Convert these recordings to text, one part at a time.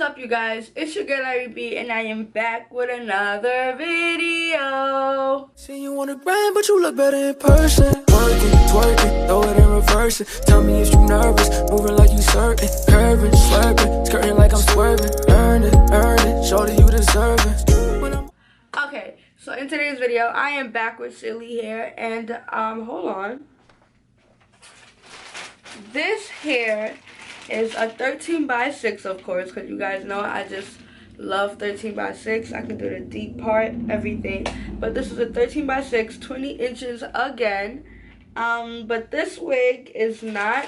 up, you guys? It's your girl ARIE, and I am back with another video. See you on the grind, but you look better in person. Working, twerking, throw it in reverse it. Tell me if you nervous, moving like you certain. Curving, slurping, skirting like I'm swerving. Earn it, shorty you deserve it. Okay, so in today's video, I am back with Celie here, and hold on. This here is a 13 by 6, of course, because you guys know I just love 13 by 6. I can do the deep part, everything. But this is a 13 by 6, 20 inches again. But this wig is not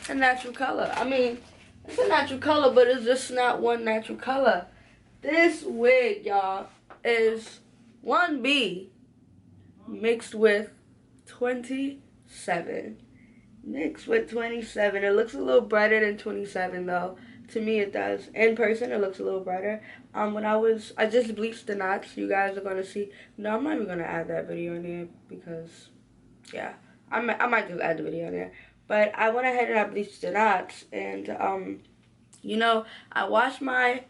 a natural color. I mean, it's a natural color, but it's just not one natural color. This wig, y'all, is 1B mixed with 27. Mixed with 27. It looks a little brighter than 27 though. To me it does. In person it looks a little brighter. I just bleached the knots. You guys are gonna see. No, I'm not even gonna add that video in there because yeah. I might just add the video in there. But I went ahead and I bleached the knots, and you know, I washed my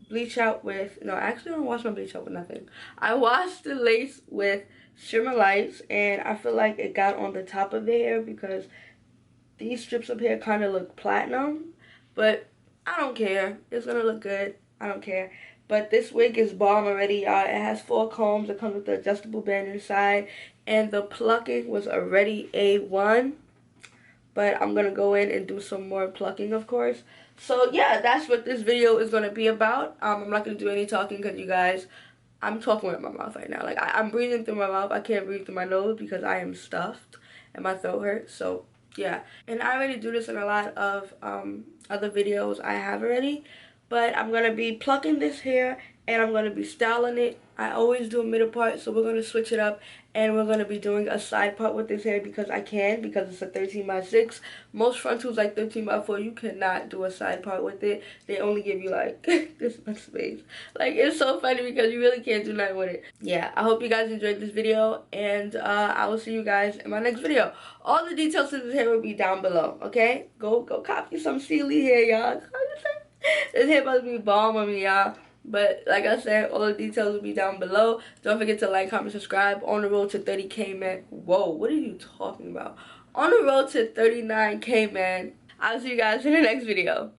bleach out with, no, actually I don't wash my bleach out with nothing. I washed the lace with Shimmer Lights, and I feel like it got on the top of the hair because these strips up here kind of look platinum, but I don't care. It's gonna look good. I don't care. But this wig is bomb already, y'all. It has 4 combs. It comes with the adjustable band inside, and the plucking was already A1. But I'm gonna go in and do some more plucking, of course. So yeah, that's what this video is gonna be about. I'm not gonna do any talking because you guys, I'm talking with my mouth right now. Like I'm breathing through my mouth. I can't breathe through my nose because I am stuffed and my throat hurts. So yeah, and I already do this in a lot of other videos I have already. But I'm gonna be plucking this hair and I'm gonna be styling it. I always do a middle part, so we're gonna switch it up, and we're gonna be doing a side part with this hair because it's a 13 by 6. Most frontals like 13 by 4, you cannot do a side part with it. They only give you like this much space. Like, it's so funny because you really can't do nothing with it. Yeah, I hope you guys enjoyed this video, and I will see you guys in my next video. All the details to this hair will be down below. Okay, go copy some Celie hair, y'all. This hair about to be bomb on me, y'all. But like I said, all the details will be down below. Don't forget to like, comment, subscribe. On the road to 30K, man. Whoa, what are you talking about? On the road to 39K, man. I'll see you guys in the next video.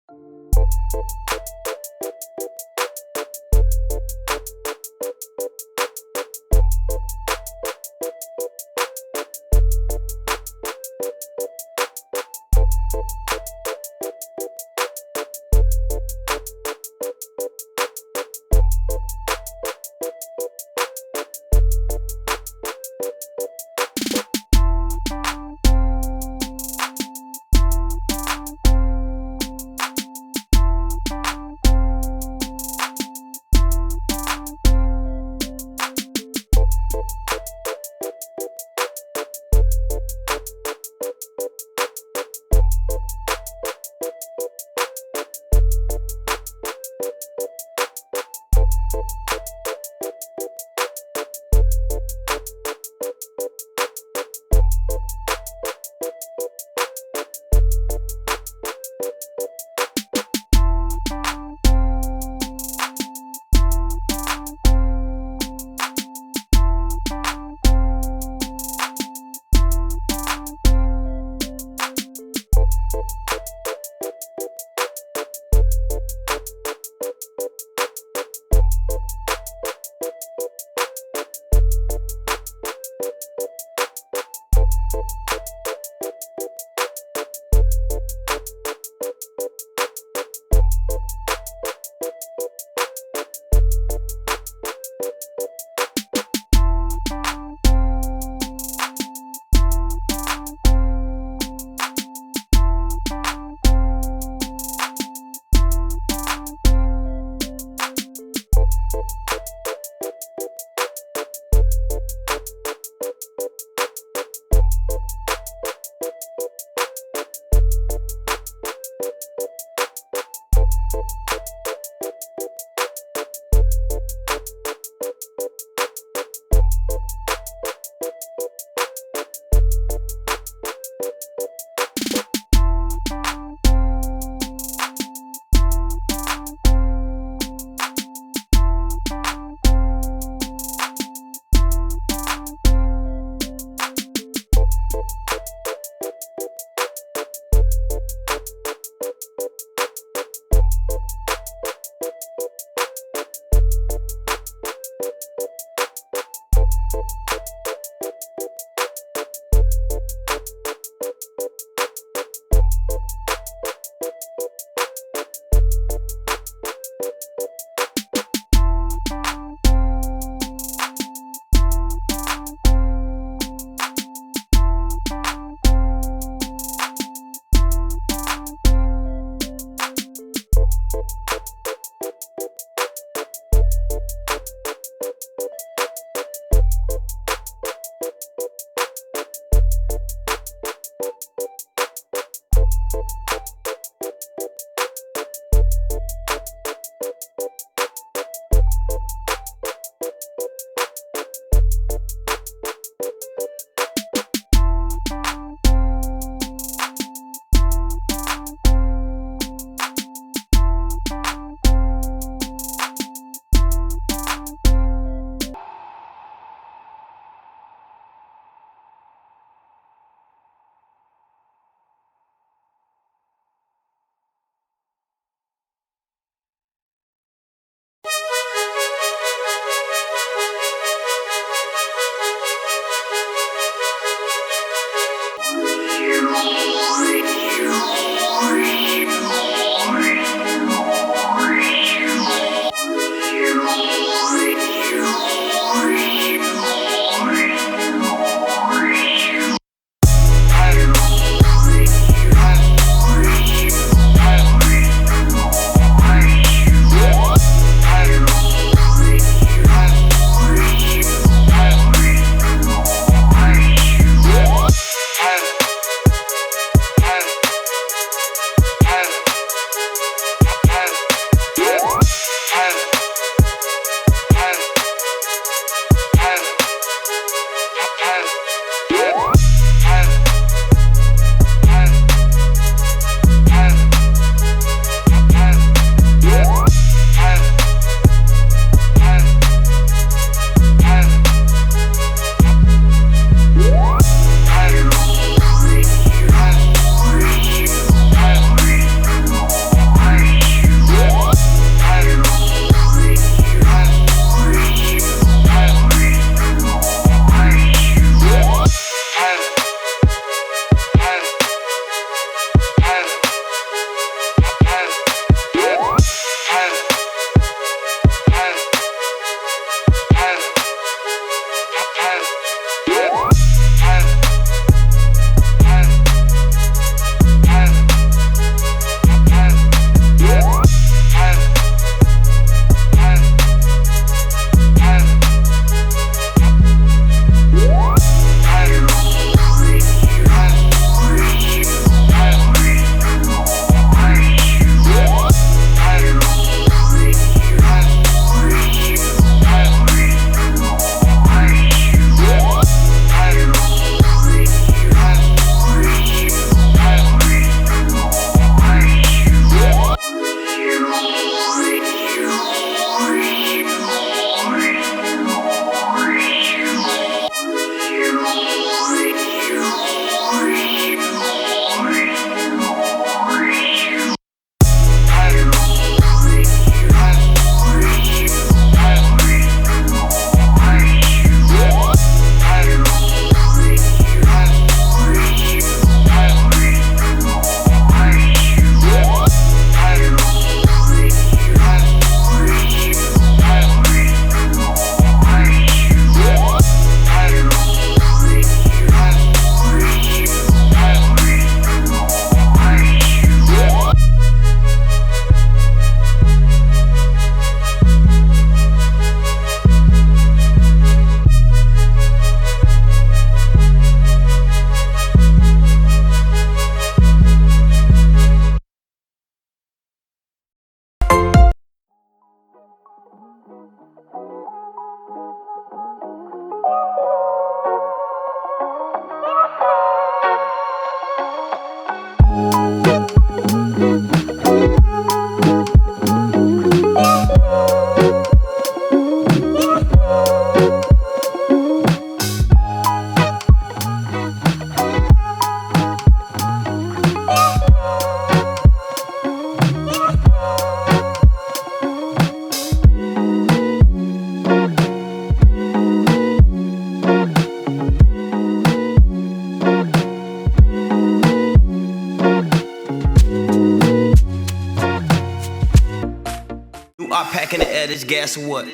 Are packing the air, this gas or what?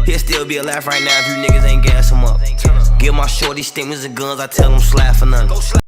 He'll still be alive right now if you niggas ain't gas him up. Give my shorty stimulus and guns, I tell him slap for nothing.